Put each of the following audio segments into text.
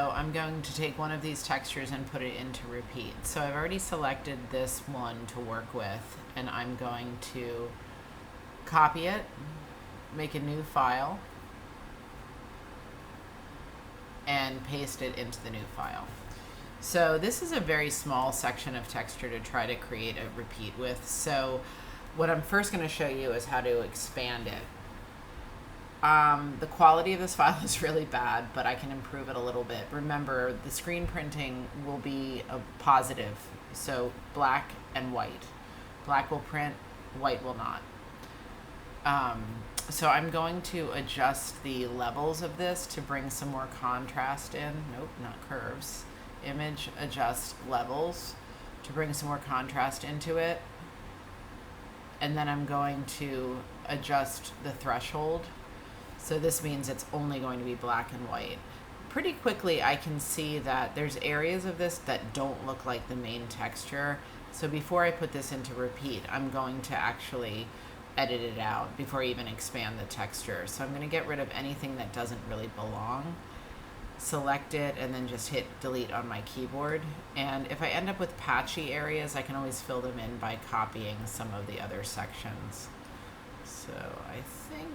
So I'm going to take one of these textures and put it into repeat. So I've already selected this one to work with, and I'm going to copy it, make a new file, and paste it into the new file. So this is a very small section of texture to try to create a repeat with. So what I'm first going to show you is how to expand it. The quality of this file is really bad, but I can improve it a little bit. Remember, the screen printing will be a positive, so black and white. Black will print, white will not. So I'm going to adjust the levels of this to bring some more contrast in. Nope, not curves. Image adjust levels to bring some more contrast into it. And then I'm going to adjust the threshold. So this means it's only going to be black and white. Pretty quickly I can see that there's areas of this that don't look like the main texture. So before I put this into repeat, I'm going to actually edit it out before I even expand the texture. So I'm going to get rid of anything that doesn't really belong. Select it and then just hit delete on my keyboard. And if I end up with patchy areas, I can always fill them in by copying some of the other sections. So I think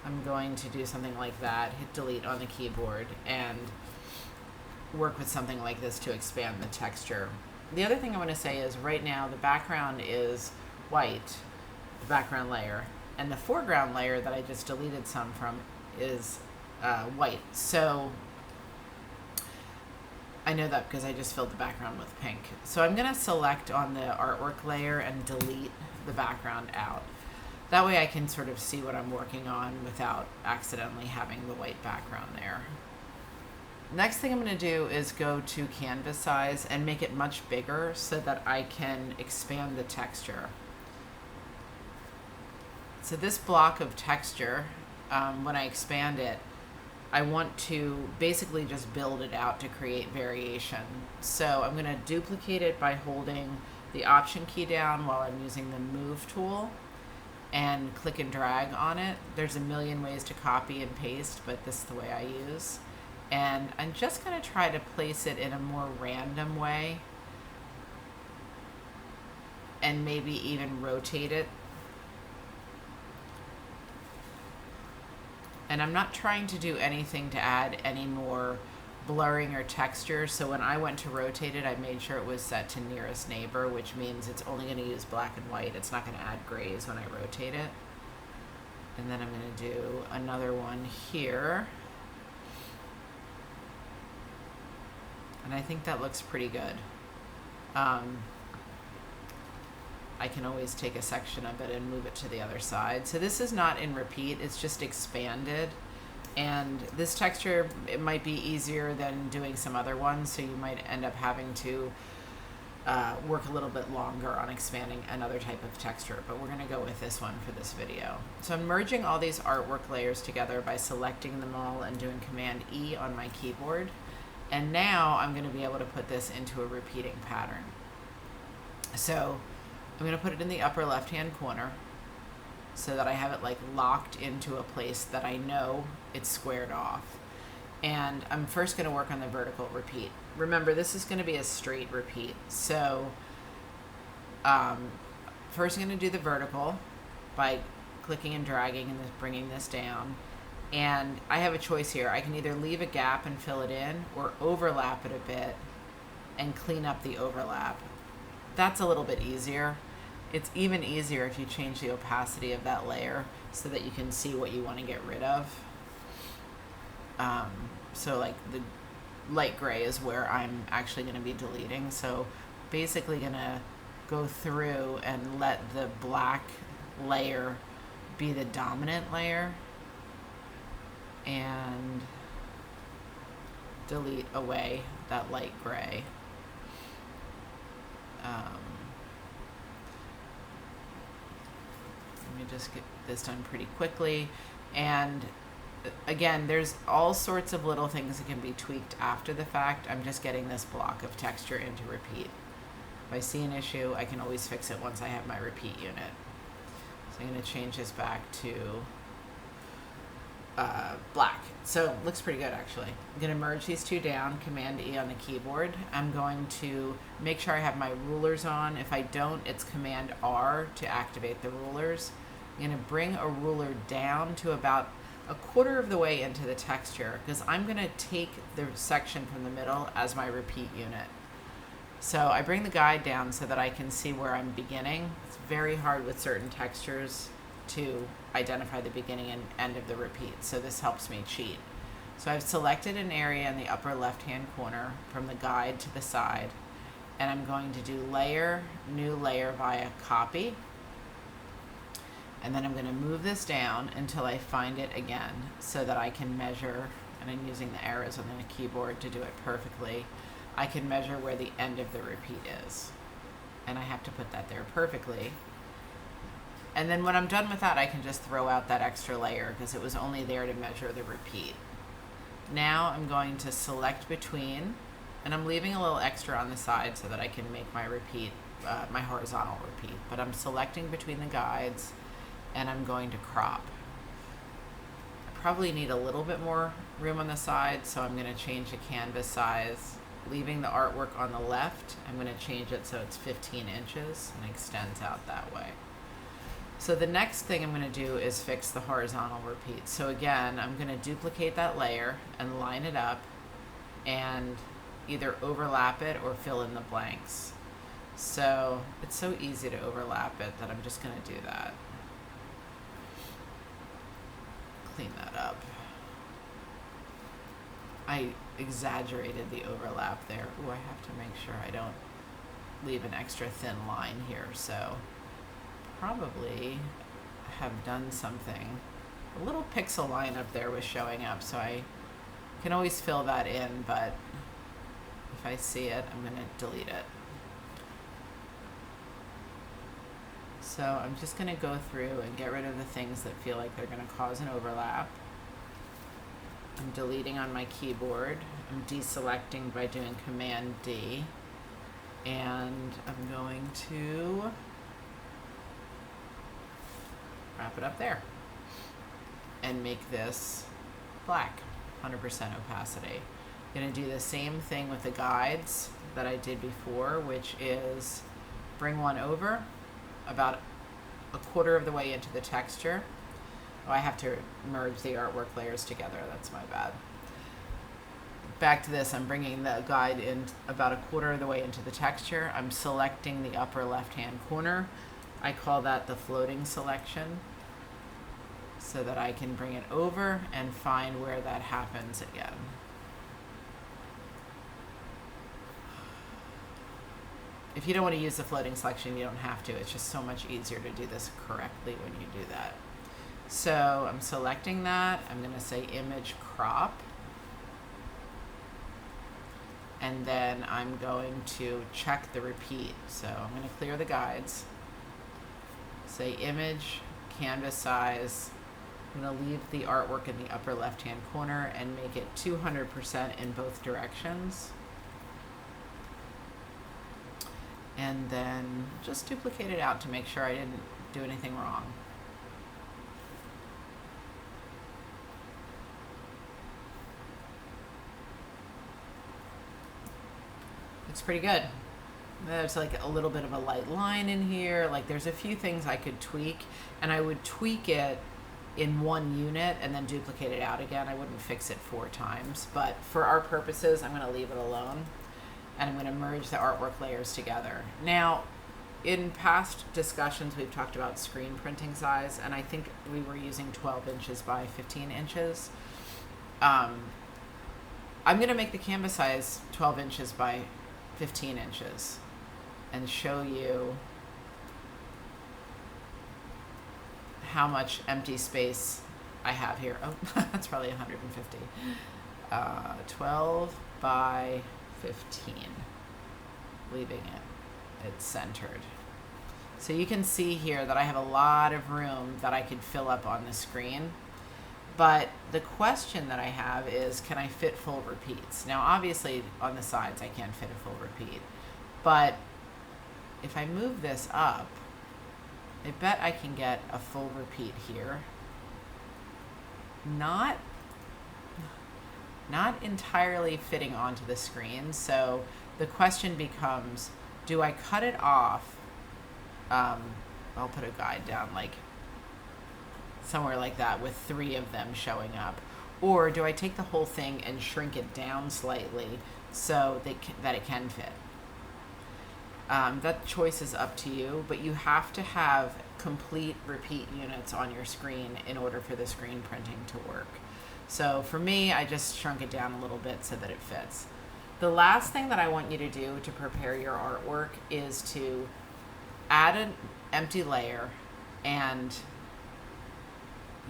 I'm going to do something like that, hit delete on the keyboard, and work with something like this to expand the texture. The other thing I want to say is right now the background is white, the background layer, and the foreground layer that I just deleted some from is white. So I know that because I just filled the background with pink. So I'm going to select on the artwork layer and delete the background out. That way I can sort of see what I'm working on without accidentally having the white background there. Next thing I'm going to do is go to canvas size and make it much bigger so that I can expand the texture. So this block of texture, when I expand it, I want to basically just build it out to create variation. So I'm going to duplicate it by holding the Option key down while I'm using the Move tool and click and drag on it. There's a million ways to copy and paste, but this is the way I use. And I'm just going to try to place it in a more random way and maybe even rotate it. And I'm not trying to do anything to add any more blurring or texture. So when I went to rotate it, I made sure it was set to nearest neighbor, which means it's only going to use black and white. It's not going to add grays when I rotate it. And then I'm going to do another one here. And I think that looks pretty good. I can always take a section of it and move it to the other side. So this is not in repeat, it's just expanded. And this texture, it might be easier than doing some other ones, so you might end up having to work a little bit longer on expanding another type of texture, but we're gonna go with this one for this video. So I'm merging all these artwork layers together by selecting them all and doing Command E on my keyboard. And now I'm gonna be able to put this into a repeating pattern. So I'm going to put it in the upper left-hand corner so that I have it like locked into a place that I know it's squared off. And I'm first going to work on the vertical repeat. Remember, this is going to be a straight repeat. So first I'm going to do the vertical by clicking and dragging and bringing this down. And I have a choice here. I can either leave a gap and fill it in or overlap it a bit and clean up the overlap. That's a little bit easier. It's even easier if you change the opacity of that layer so that you can see what you want to get rid of. So like the light gray is where I'm actually going to be deleting. So basically going to go through and let the black layer be the dominant layer and delete away that light gray. Let me just get this done pretty quickly. And again, there's all sorts of little things that can be tweaked after the fact. I'm just getting this block of texture into repeat. If I see an issue, I can always fix it once I have my repeat unit. So I'm going to change this back to black. So it looks pretty good actually. I'm going to merge these two down, Command E on the keyboard. I'm going to make sure I have my rulers on. If I don't, it's Command R to activate the rulers. I'm going to bring a ruler down to about a quarter of the way into the texture because I'm going to take the section from the middle as my repeat unit. So I bring the guide down so that I can see where I'm beginning. It's very hard with certain textures to identify the beginning and end of the repeat, so this helps me cheat. So I've selected an area in the upper left hand corner from the guide to the side, and I'm going to do layer, new layer via copy, and then I'm going to move this down until I find it again so that I can measure, and I'm using the arrows on the keyboard to do it perfectly. I can measure where the end of the repeat is, and I have to put that there perfectly. And then when I'm done with that, I can just throw out that extra layer because it was only there to measure the repeat. Now I'm going to select between, and I'm leaving a little extra on the side so that I can make my repeat, my horizontal repeat. But I'm selecting between the guides, and I'm going to crop. I probably need a little bit more room on the side, so I'm going to change the canvas size. Leaving the artwork on the left, I'm going to change it so it's 15 inches and extends out that way. So the next thing I'm going to do is fix the horizontal repeat. So again, I'm going to duplicate that layer and line it up and either overlap it or fill in the blanks. So it's so easy to overlap it that I'm just going to do that. Clean that up. I exaggerated the overlap there. Ooh, I have to make sure I don't leave an extra thin line here. So probably have done something. A little pixel line up there was showing up, so I can always fill that in, but if I see it, I'm going to delete it. So I'm just going to go through and get rid of the things that feel like they're going to cause an overlap. I'm deleting on my keyboard. I'm deselecting by doing Command D. And I'm going to wrap it up there and make this black, 100% opacity. I'm going to do the same thing with the guides that I did before, which is bring one over about a quarter of the way into the texture. Oh, I have to merge the artwork layers together. That's my bad. Back to this, I'm bringing the guide in about a quarter of the way into the texture. I'm selecting the upper left-hand corner. I call that the floating selection so that I can bring it over and find where that happens again. If you don't want to use the floating selection, you don't have to. It's just so much easier to do this correctly when you do that. So I'm selecting that. I'm going to say image crop. And then I'm going to check the repeat. So I'm going to clear the guides. Say image, canvas size. I'm going to leave the artwork in the upper left-hand corner and make it 200% in both directions. And then just duplicate it out to make sure I didn't do anything wrong. Looks pretty good. There's like a little bit of a light line in here. Like there's a few things I could tweak, and I would tweak it in one unit and then duplicate it out again. I wouldn't fix it 4 times, but for our purposes, I'm going to leave it alone. And I'm going to merge the artwork layers together. Now, in past discussions, we've talked about screen printing size, and I think we were using 12 inches by 15 inches. I'm going to make the canvas size 12 inches by 15 inches and show you how much empty space I have here. Oh, that's probably 150. 12 by 15, leaving it's centered. So you can see here that I have a lot of room that I could fill up on the screen, but the question that I have is, can I fit full repeats? Now obviously on the sides I can't fit a full repeat, but if I move this up, I bet I can get a full repeat here. not entirely fitting onto the screen. So the question becomes, do I cut it off? I'll put a guide down like somewhere like that with 3 of them showing up. Or do I take the whole thing and shrink it down slightly so that it can fit? That choice is up to you, but you have to have complete repeat units on your screen in order for the screen printing to work. So for me, I just shrunk it down a little bit so that it fits. The last thing that I want you to do to prepare your artwork is to add an empty layer, and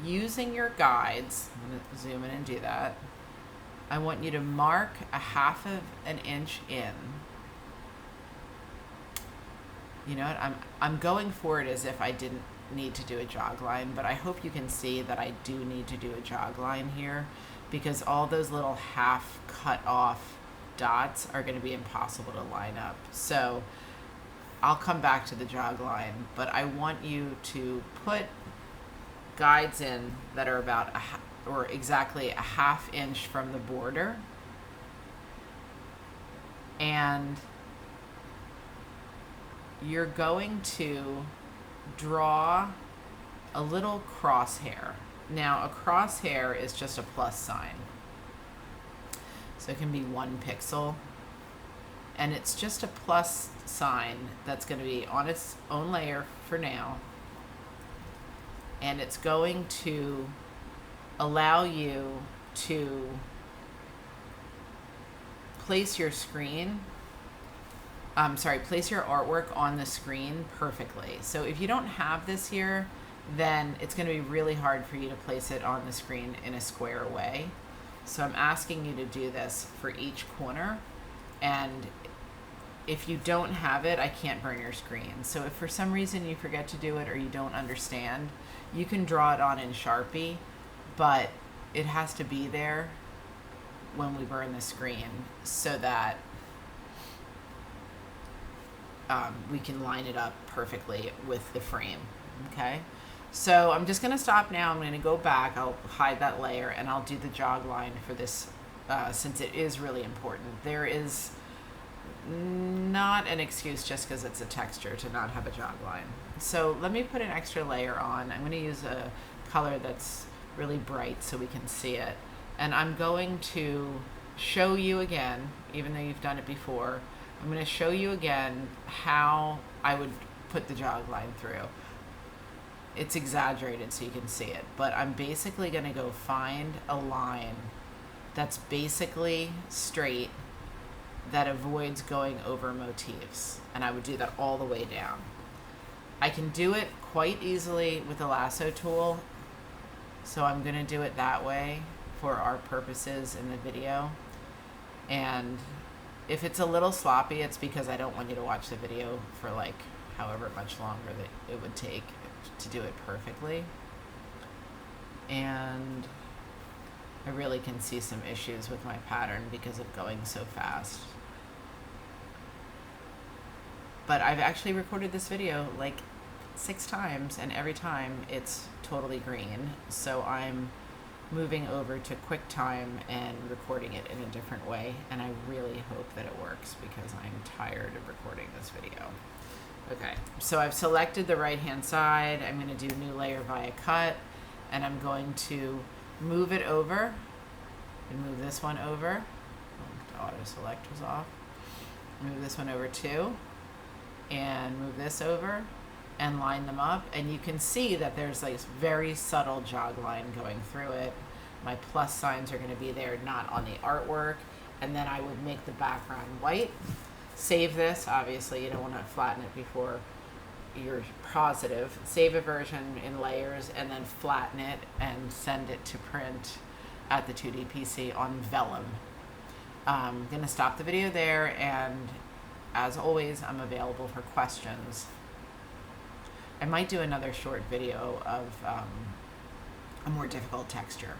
using your guides, I'm going to zoom in and do that. I want you to mark a 1/2 inch in. You know what? I'm going for it as if I didn't need to do a jog line, but I hope you can see that I do need to do a jog line here, because all those little half cut off dots are going to be impossible to line up. So I'll come back to the jog line, but I want you to put guides in that are about exactly a 1/2 inch from the border, and you're going to draw a little crosshair. Now, a crosshair is just a plus sign, so it can be 1 pixel, and it's just a plus sign that's going to be on its own layer for now, and it's going to allow you to place your place your artwork on the screen perfectly. So if you don't have this here, then it's going to be really hard for you to place it on the screen in a square way. So I'm asking you to do this for each corner, and if you don't have it, I can't burn your screen. So if for some reason you forget to do it or you don't understand, you can draw it on in Sharpie, but it has to be there when we burn the screen so that we can line it up perfectly with the frame. Okay, so I'm just going to stop now. I'm going to go back. I'll hide that layer, and I'll do the jog line for this since it is really important. There is not an excuse just because it's a texture to not have a jog line. So let me put an extra layer on. I'm going to use a color that's really bright so we can see it. And I'm going to show you again, even though you've done it before, I'm going to show you again how I would put the jog line through. It's exaggerated so you can see it, but I'm basically going to go find a line that's basically straight that avoids going over motifs, and I would do that all the way down. I can do it quite easily with the lasso tool, so I'm going to do it that way for our purposes in the video. And if it's a little sloppy, it's because I don't want you to watch the video for like however much longer that it would take to do it perfectly. And I really can see some issues with my pattern because of going so fast. But I've actually recorded this video like 6 times, and every time it's totally green. So I'm moving over to QuickTime and recording it in a different way, and I really hope that it works because I'm tired of recording this video. Okay, so I've selected the right hand side. I'm going to do new layer via cut, and I'm going to move it over and move this one over. Oh, the auto select was off. Move this one over too, and move this over and line them up, and you can see that there's like very subtle jog line going through it. My plus signs are going to be there, not on the artwork, and then I would make the background white. Save this, obviously you don't want to flatten it before you're positive. Save a version in layers and then flatten it and send it to print at the 2D PC on vellum. I'm going to stop the video there, and as always, I'm available for questions. I might do another short video of a more difficult texture.